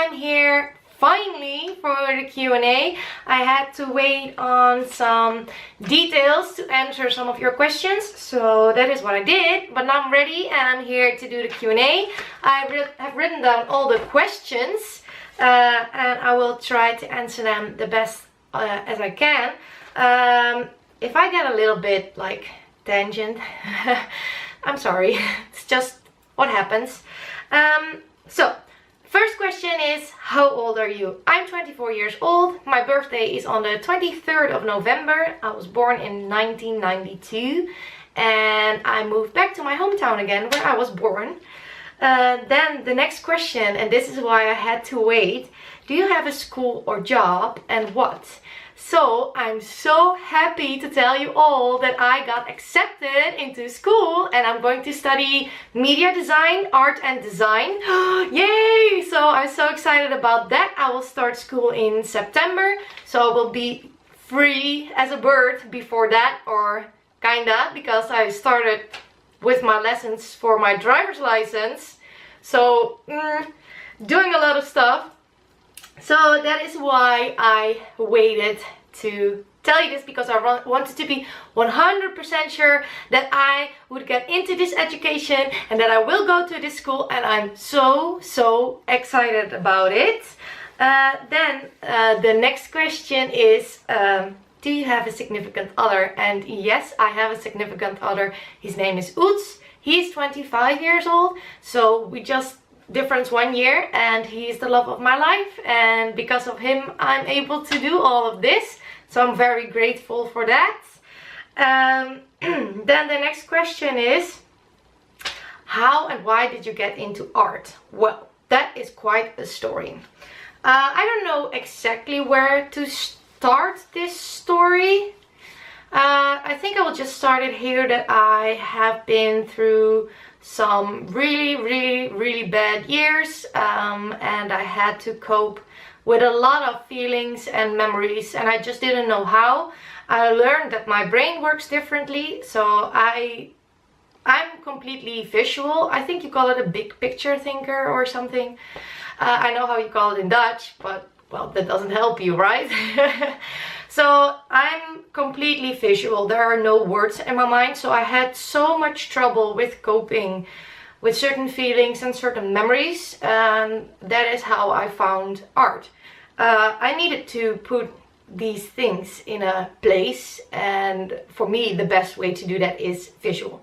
I'm here finally for the Q&A. I had to wait on some details to answer some of your questions, so that is what I did. But now I'm ready and I'm here to do the Q&A. I have written down all the questions and I will try to answer them the best as I can. If I get a little bit like tangent, I'm sorry, it's just what happens. So first question is, how old are you? I'm 24 years old. My birthday is on the 23rd of November. I was born in 1992 and I moved back to my hometown again where I was born. Then the next question, and this is why I had to wait. Do you have a school or job, and what? So I'm so happy to tell you all that I got accepted into school and I'm going to study media design, art and design. Yay! So I'm so excited about that. I will start school in September, so I will be free as a bird before that, or kinda, because I started with my lessons for my driver's license. So doing a lot of stuff. So that is why I waited to tell you this, because I wanted to be 100% sure that I would get into this education and that I will go to this school, and I'm so excited about it. Then the next question is, do you have a significant other? And yes, I have a significant other. His name is Oets. He's 25 years old, so we just difference 1 year, and he's the love of my life, and because of him I'm able to do all of this, so I'm very grateful for that. Then the next question is, how and why did you get into art? Well, that is quite a story. I don't know exactly where to start this story. I think I will just start it here, that I have been through some really bad years, and I had to cope with a lot of feelings and memories, and I just didn't know how. I learned that my brain works differently, so I'm completely visual. I think you call it a big picture thinker or something. I know how you call it in Dutch, but well, that doesn't help you, right? So I'm completely visual. There are no words in my mind, so I had so much trouble with coping with certain feelings and certain memories. That is how I found art. I needed to put these things in a place, and for me the best way to do that is visual.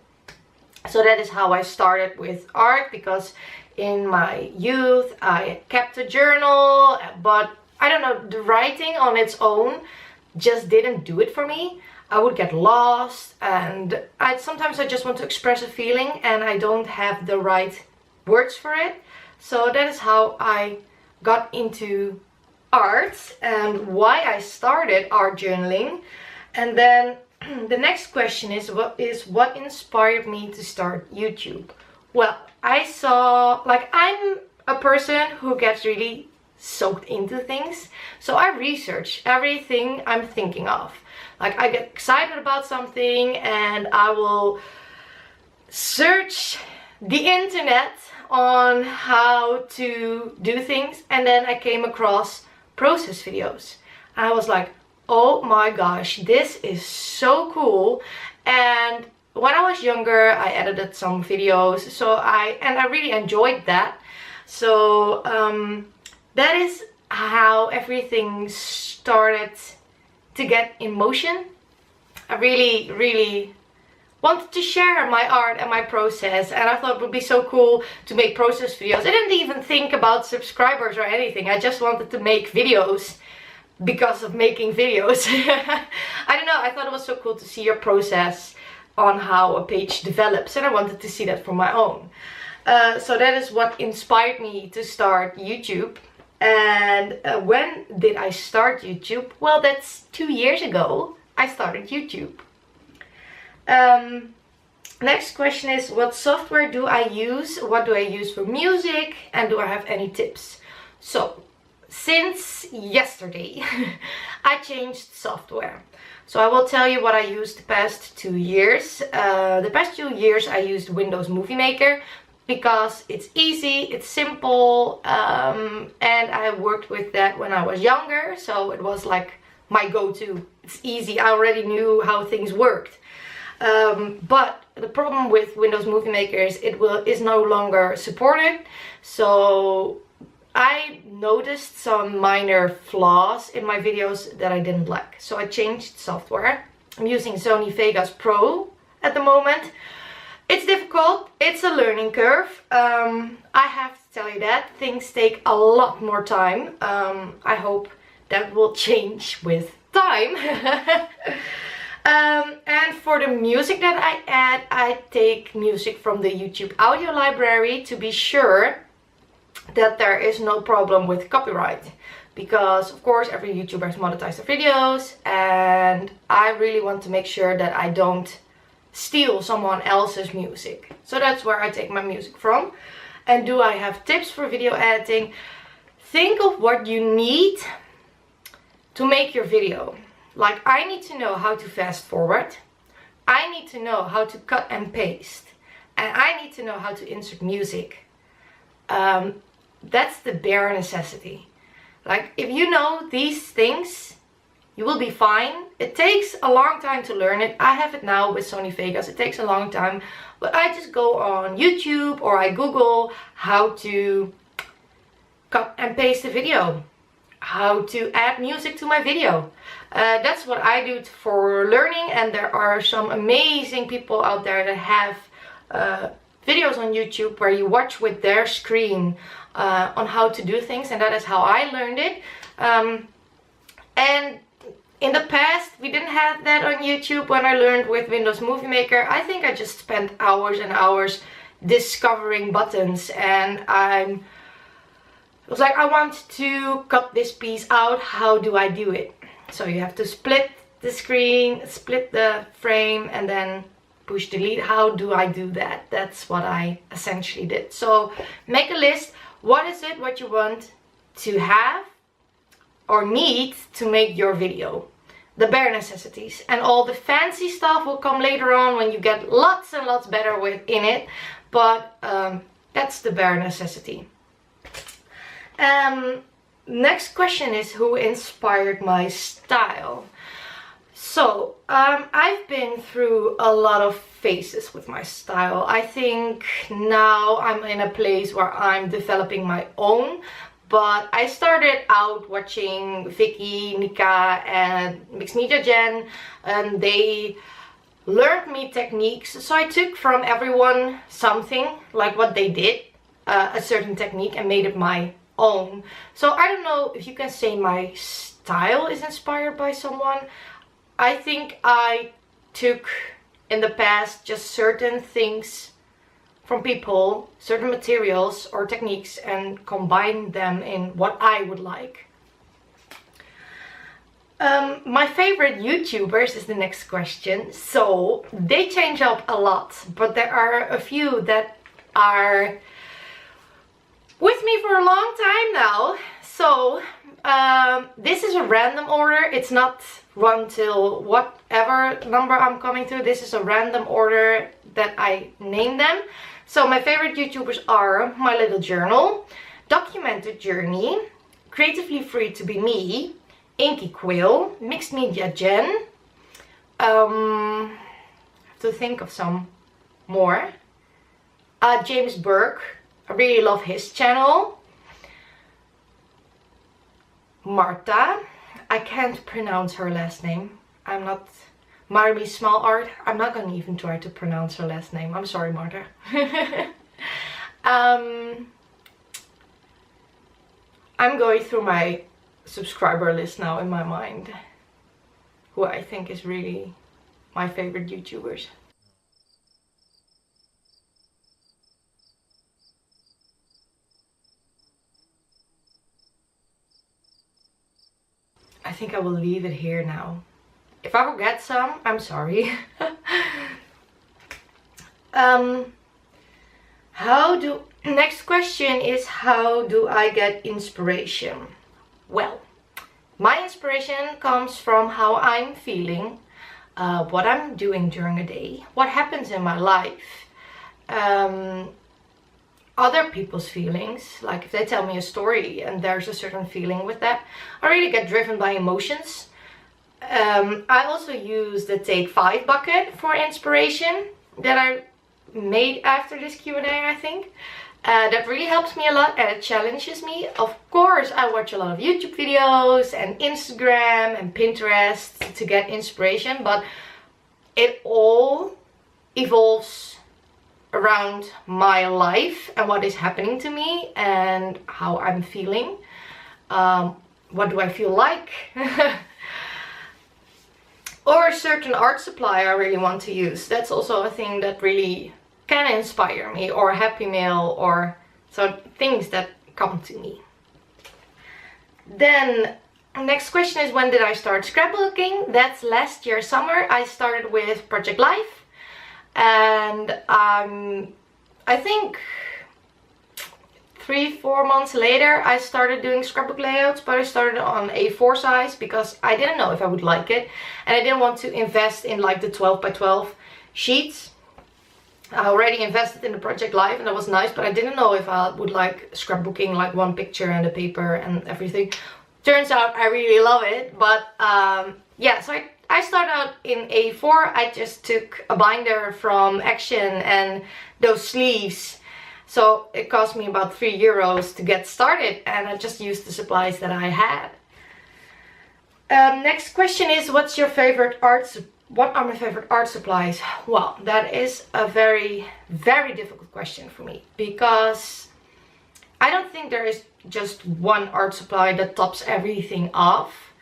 So that is how I started with art, because in my youth I kept a journal, but I don't know, the writing on its own just didn't do it for me. I would get lost, and sometimes I just want to express a feeling and I don't have the right words for it. So that is how I got into art and why I started art journaling. And then the next question is what inspired me to start YouTube? Well, I saw, like, I'm a person who gets really soaked into things, so I research everything I'm thinking of. Like, I get excited about something and I will search the internet on how to do things, and then I came across process videos and I was like, oh my gosh, this is so cool. And when I was younger I edited some videos, so I really enjoyed that. So that is how everything started to get in motion. I really wanted to share my art and my process, and I thought it would be so cool to make process videos. I didn't even think about subscribers or anything. I just wanted to make videos because of making videos. I don't know, I thought it was so cool to see your process on how a page develops, and I wanted to see that for my own. So that is what inspired me to start YouTube. And when did I start YouTube? Well, that's 2 years ago I started YouTube. Next question is, what software do I use? What do I use for music? And do I have any tips? So, since yesterday I changed software. So I will tell you what I used the past 2 years. The past 2 years I used Windows Movie Maker. because it's easy, it's simple, and I worked with that when I was younger, so it was like my go-to. It's easy, I already knew how things worked. But the problem with Windows Movie Maker is is no longer supported, so I noticed some minor flaws in my videos that I didn't like. So I changed software. I'm using Sony Vegas Pro at the moment. It's difficult, it's a learning curve. I have to tell you that things take a lot more time. I hope that will change with time. And for the music that I add, I take music from the YouTube audio library to be sure that there is no problem with copyright. Because of course every YouTuber has monetized their videos, and I really want to make sure that I don't steal someone else's music. So that's where I take my music from. And do I have tips for video editing? Think of what you need to make your video. Like, I need to know how to fast forward. I need to know how to cut and paste. And I need to know how to insert music. That's the bare necessity. Like, if you know these things, you will be fine. It takes a long time to learn it. I have it now with Sony Vegas. It takes a long time. But I just go on YouTube or I Google how to cut and paste a video. How to add music to my video. That's what I do for learning, and there are some amazing people out there that have videos on YouTube where you watch with their screen on how to do things, and that is how I learned it. And in the past we didn't have that on YouTube when I learned with Windows Movie Maker. I think I just spent hours and hours discovering buttons, and it was like, I want to cut this piece out, how do I do it? So you have to split the screen, split the frame, and then push delete. How do I do that? That's what I essentially did. So make a list. What is it what you want to have or need to make your video? The bare necessities. And all the fancy stuff will come later on when you get lots and lots better in it. But that's the bare necessity. Next question is, who inspired my style? So I've been through a lot of phases with my style. I think now I'm in a place where I'm developing my own, but I started out watching Vicky, Nika and Mixed Media Jen, and they learned me techniques. So I took from everyone something, like what they did, a certain technique, and made it my own. So I don't know if you can say my style is inspired by someone. I think I took in the past just certain things from people, certain materials or techniques, and combined them in what I would like. My favorite YouTubers is the next question. So they change up a lot, but there are a few that are with me for a long time now. So this is a random order. It's not run till whatever number I'm coming to. This is a random order that I name them. So my favorite YouTubers are My Little Journal, Documented Journey, Creatively Free to Be Me, Inky Quill, Mixed Media Jen. I have to think of some more. James Burke. I really love his channel. Marta. I can't pronounce her last name. I'm not... Marmy Small Art. I'm not gonna even try to pronounce her last name. I'm sorry, Marta. I'm going through my subscriber list now in my mind, who I think is really my favorite YouTubers. I think I will leave it here now. If I forget some, I'm sorry. Next question is, how do I get inspiration? Well, my inspiration comes from how I'm feeling, what I'm doing during a day, what happens in my life. other people's feelings. Like if they tell me a story and there's a certain feeling with that, I really get driven by emotions. I also use the Take 5 bucket for inspiration that I made after this Q&A, I think. That really helps me a lot and it challenges me. Of course, I watch a lot of YouTube videos and Instagram and Pinterest to get inspiration, but it all evolves around my life and what is happening to me and how I'm feeling. What do I feel like? Or a certain art supply I really want to use. That's also a thing that really can inspire me, or a happy meal, or so things that come to me. Then next question is, when did I start scrapbooking? That's last year summer. I started with Project Life, and I think 3-4 months later I started doing scrapbook layouts, but I started on A4 size because I didn't know if I would like it, and I didn't want to invest in like the 12 by 12 sheets. I already invested in the Project Life and that was nice, but I didn't know if I would like scrapbooking, like one picture and a paper and everything. Turns out I really love it, but yeah, so I started out in A4. I just took a binder from Action and those sleeves. So it cost me about €3 to get started, and I just used the supplies that I had. Next question is, what are my favorite art supplies? Well, that is a very, very difficult question for me, because I don't think there is just one art supply that tops everything off,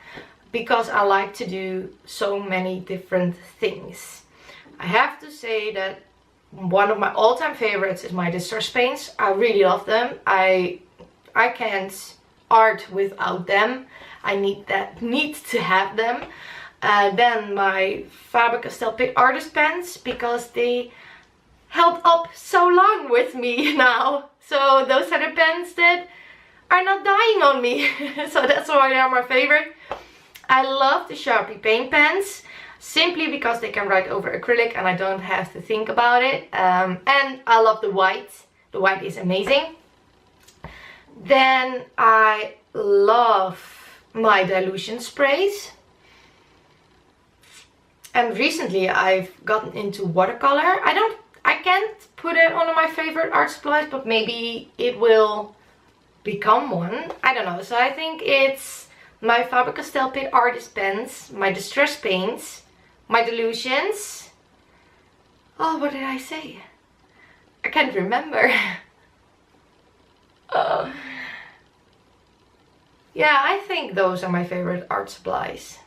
because I like to do so many different things. I have to say that one of my all-time favorites is my distress paints. I really love them. I can't art without them. I need to have them. Then my Faber-Castell Pitt artist pens, because they held up so long with me now. So those are the pens that are not dying on me. So that's why they are my favorite. I love the Sharpie paint pens, simply because they can write over acrylic and I don't have to think about it. And I love the white. The white is amazing. Then I love my dilution sprays. And recently I've gotten into watercolor. I can't put it on my favorite art supplies, but maybe it will become one. I don't know. So I think it's my Faber-Castell Pitt artist pens, my distress paints, my dilutions. Oh, what did I say? I can't remember. Yeah, I think those are my favorite art supplies.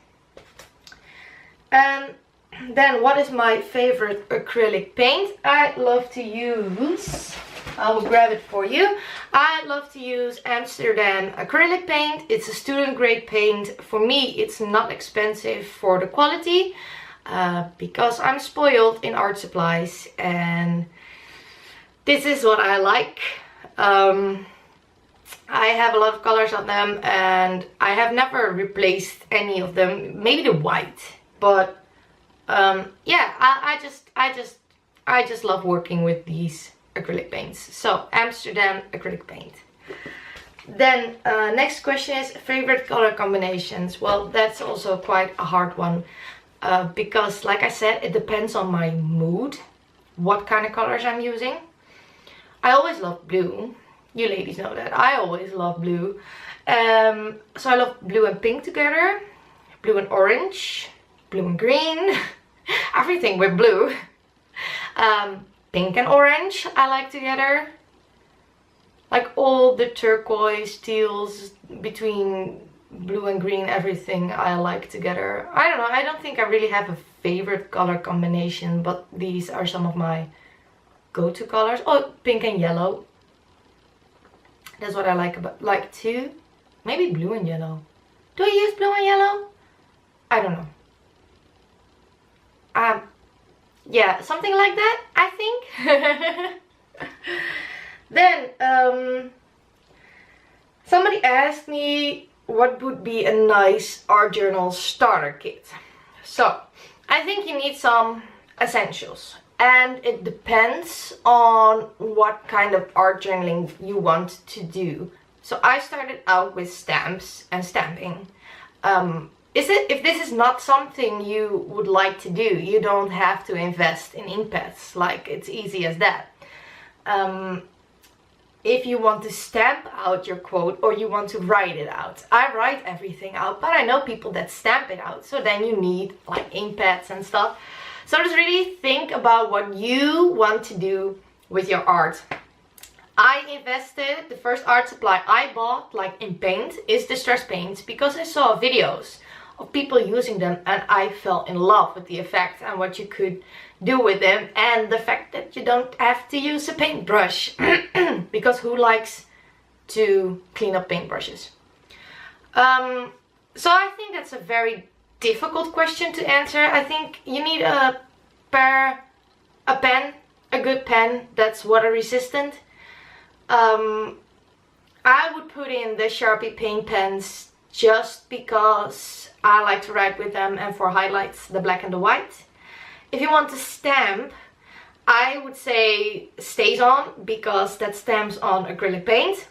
Then what is my favorite acrylic paint? I love to use, I will grab it for you. I love to use Amsterdam acrylic paint. It's a student grade paint. For me, it's not expensive for the quality, because I'm spoiled in art supplies and this is what I like. I have a lot of colors on them and I have never replaced any of them. Maybe the white, but yeah, I just love working with these acrylic paints. So Amsterdam acrylic paint. Then next question is favorite color combinations. Well, that's also quite a hard one, because like I said, it depends on my mood, what kind of colors I'm using. I always love blue. You ladies know that. I always love blue. So I love blue and pink together, blue and orange, blue and green, everything with blue. Pink and orange I like together. Like all the turquoise, teals, between blue and green, everything I like together. I don't know, I don't think I really have a favorite color combination, but these are some of my go-to colors. Oh, pink and yellow. That's what I like too. Maybe blue and yellow. Do I use blue and yellow? I don't know. Yeah, something like that, I think. Then somebody asked me what would be a nice art journal starter kit. So I think you need some essentials. and it depends on what kind of art journaling you want to do. So I started out with stamps and stamping. If this is not something you would like to do, you don't have to invest in ink pads, like it's easy as that. If you want to stamp out your quote or you want to write it out, I write everything out, but I know people that stamp it out, so then you need like ink pads and stuff. So just really think about what you want to do with your art. I invested, the first art supply I bought, like in paint, is distress paints, because I saw videos of people using them and I fell in love with the effect and what you could do with them, and the fact that you don't have to use a paintbrush because who likes to clean up paintbrushes? So I think that's a very difficult question to answer. I think you need a pen, a good pen that's water resistant. I would put in the Sharpie paint pens just because I like to write with them, and for highlights, the black and the white. If you want to stamp, I would say StazOn, because that stamps on acrylic paint.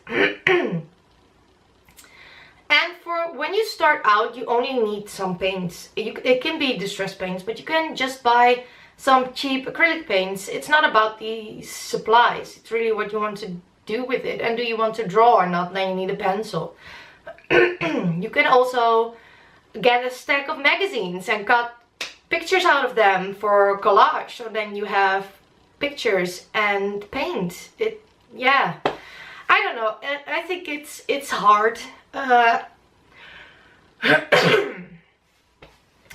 And for when you start out, you only need some paints. It can be distress paints, but you can just buy some cheap acrylic paints. It's not about the supplies, it's really what you want to do with it. And do you want to draw or not? Then you need a pencil. You can also get a stack of magazines and cut pictures out of them for collage, so then you have pictures and paint. Yeah, I don't know, I think it's hard.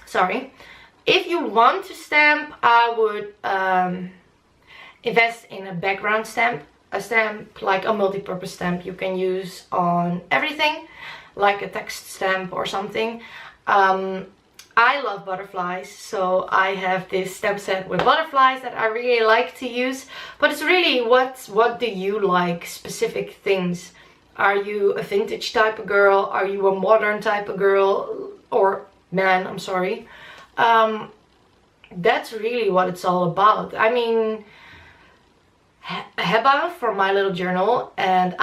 Sorry. If you want to stamp, I would invest in a background stamp, a stamp like a multi-purpose stamp you can use on everything, like a text stamp or something. I love butterflies, so I have this stamp set with butterflies that I really like to use. But it's really what do you like, specific things. Are you a vintage type of girl? Are you a modern type of girl? Or man, I'm sorry. That's really what it's all about. I mean, Heba from My Little Journal and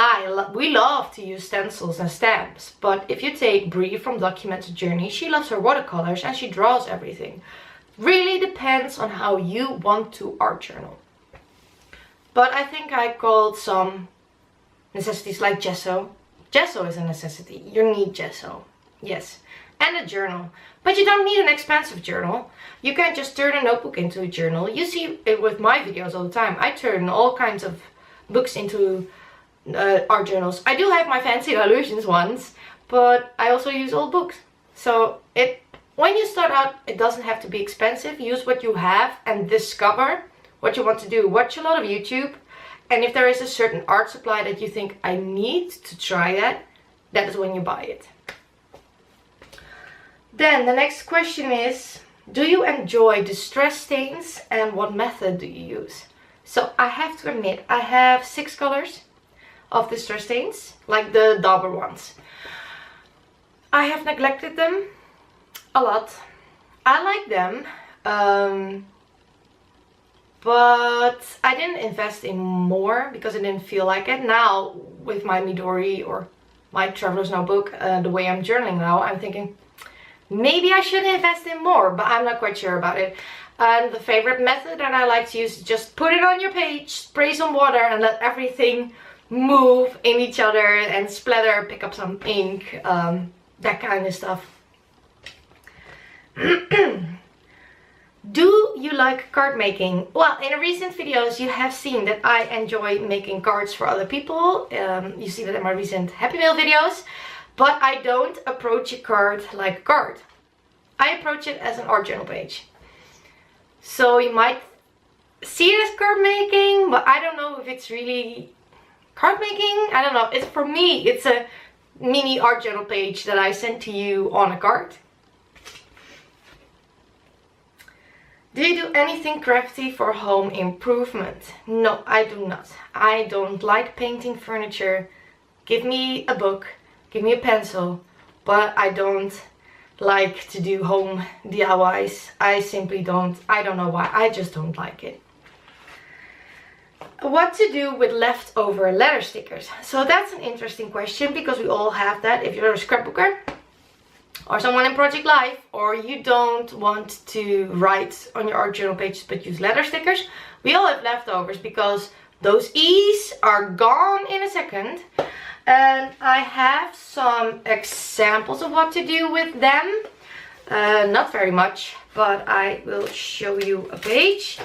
we love to use stencils and stamps, but if you take Brie from Documented Journey, she loves her watercolors and she draws everything. Really depends on how you want to art journal. But I think I called some necessities like gesso. Gesso is a necessity. You need gesso, yes, and a journal. But you don't need an expensive journal. You can just turn a notebook into a journal. You see it with my videos all the time. I turn all kinds of books into art journals. I do have my fancy illusions ones, but I also use old books. So when you start out, it doesn't have to be expensive. Use what you have and discover what you want to do. Watch a lot of YouTube. And if there is a certain art supply that you think I need to try that is when you buy it. Then the next question is, do you enjoy distress stains and what method do you use? So I have to admit, I have 6 colors of distress stains, like the Dauber ones. I have neglected them a lot. I like them, but I didn't invest in more because I didn't feel like it. Now with my Midori or my Traveler's Notebook, the way I'm journaling now, I'm thinking, maybe I should invest in more, but I'm not quite sure about it. And the favorite method that I like to use is just put it on your page, spray some water and let everything move in each other and splatter, pick up some ink, that kind of stuff. Do you like card making? Well, in recent videos you have seen that I enjoy making cards for other people. You see that in my recent Happy Mail videos. But I don't approach a card like a card. I approach it as an art journal page. So you might see it as card making, but I don't know if it's really card making. I don't know. For me, it's a mini art journal page that I send to you on a card. Do you do anything crafty for home improvement? No, I do not. I don't like painting furniture. Give me a book. Give me a pencil, but I don't like to do home DIYs. I simply don't. I don't know why. I just don't like it. what to do with leftover letter stickers. So that's an interesting question, because we all have that. If you're a scrapbooker or someone in Project Life, or you don't want to write on your art journal pages but use letter stickers, we all have leftovers, because those E's are gone in a second. And I have some examples of what to do with them. Not very much, but I will show you a page.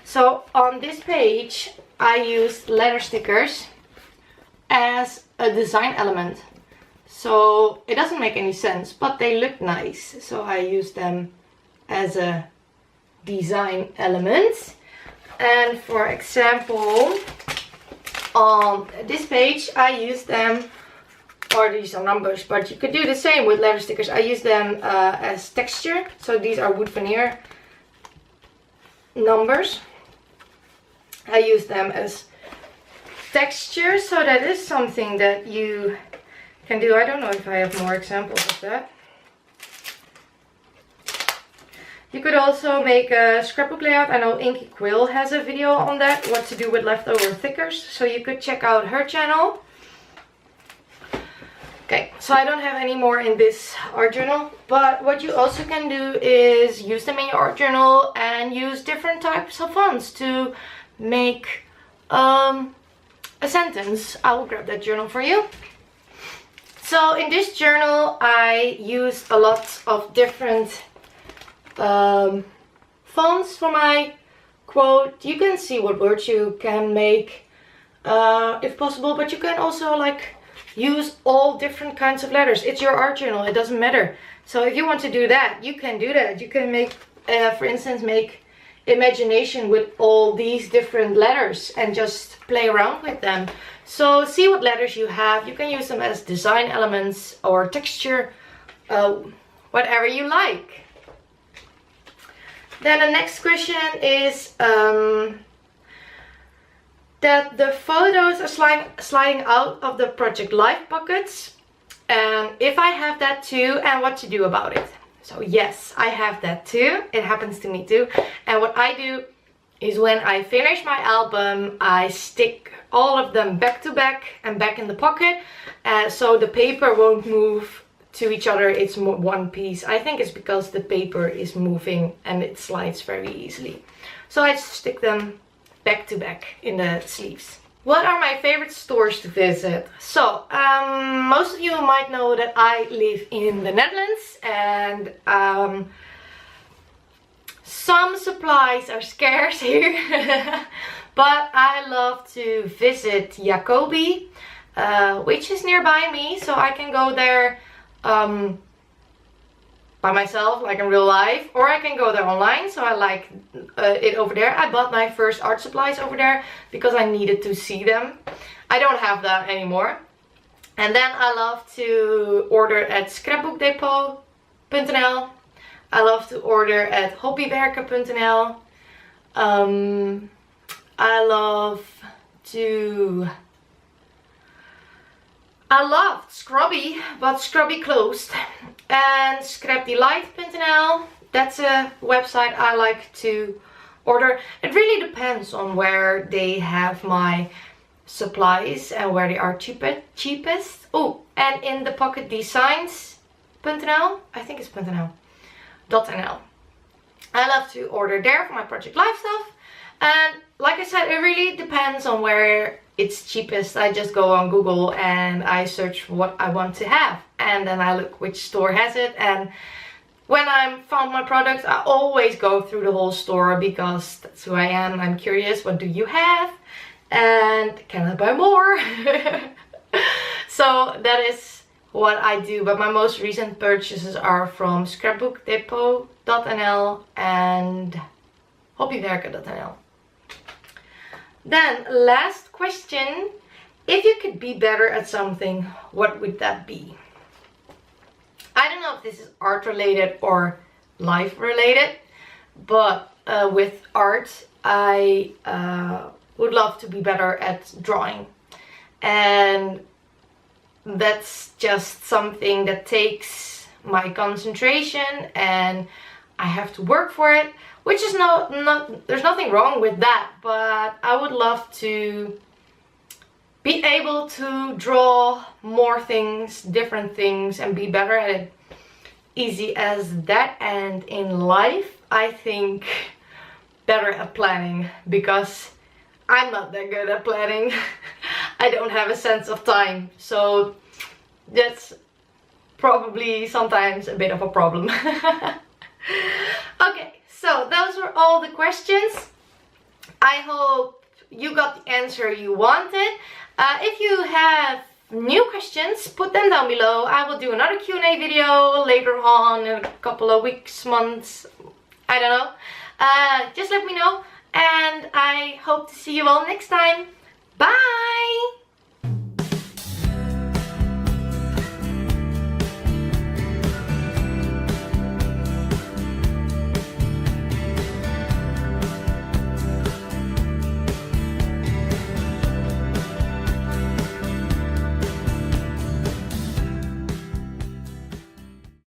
So on this page I used letter stickers as a design element. So it doesn't make any sense, but they look nice. So I use them as a design element. And for example, on this page I use them, or these are numbers, but you could do the same with letter stickers. I use them as texture. So these are wood veneer numbers. I use them as texture, so that is something that you can do. I don't know if I have more examples of that. You could also make a scrapbook layout. I know Inky Quill has a video on that, what to do with leftover stickers, so you could check out her channel. Okay, so I don't have any more in this art journal, but what you also can do is use them in your art journal and use different types of fonts to make a sentence. I will grab that journal for you. So in this journal I used a lot of different fonts for my quote. You can see what words you can make if possible, but you can also like use all different kinds of letters. It's your art journal, it doesn't matter. So if you want to do that, you can do that. You can make, for instance, make imagination with all these different letters and just play around with them. So see what letters you have. You can use them as design elements or texture, whatever you like. Then the next question is that the photos are sliding out of the Project Life pockets, and if I have that too, and what to do about it. So yes, I have that too. It happens to me too. And what I do is when I finish my album, I stick all of them back to back and back in the pocket, so the paper won't move to each other. It's one piece. I think it's because the paper is moving and it slides very easily. So I stick them back to back in the sleeves. What are my favorite stores to visit? So, most of you might know that I live in the Netherlands, and some supplies are scarce here. But I love to visit Jacobi, which is nearby me, so I can go there by myself, like in real life, or I can go there online. So I like it over there. I bought my first art supplies over there because I needed to see them. I don't have that anymore. And then I love to order at scrapbookdepot.nl. I love to order at hobbywerken.nl. I loved Scrubby, but Scrubby closed. And scrapdelight.nl, that's a website I like to order. It really depends on where they have my supplies and where they are cheapest. Oh, and in the Pocket Designs.nl, I think it's .nl. I love to order there for my Project Life stuff. And like I said, it really depends on where it's cheapest. I just go on Google and I search for what I want to have, and then I look which store has it. And when I found my product, I always go through the whole store, because that's who I am. I'm curious, what do you have and can I buy more? So that is what I do. But my most recent purchases are from scrapbookdepot.nl and hobbywerken.nl. Then last question, if you could be better at something, what would that be? I don't know if this is art related or life related, but with art I would love to be better at drawing. And that's just something that takes my concentration, and I have to work for it, which is there's nothing wrong with that, but I would love to be able to draw more things, different things, and be better at it. Easy as that. And in life, I think better at planning, because I'm not that good at planning. I don't have a sense of time, so that's probably sometimes a bit of a problem. Okay, so those were all the questions. I hope you got the answer you wanted. If you have new questions, put them down below. I will do another Q&A video later on in a couple of weeks, months, I don't know. Just let me know, and I hope to see you all next time. Bye!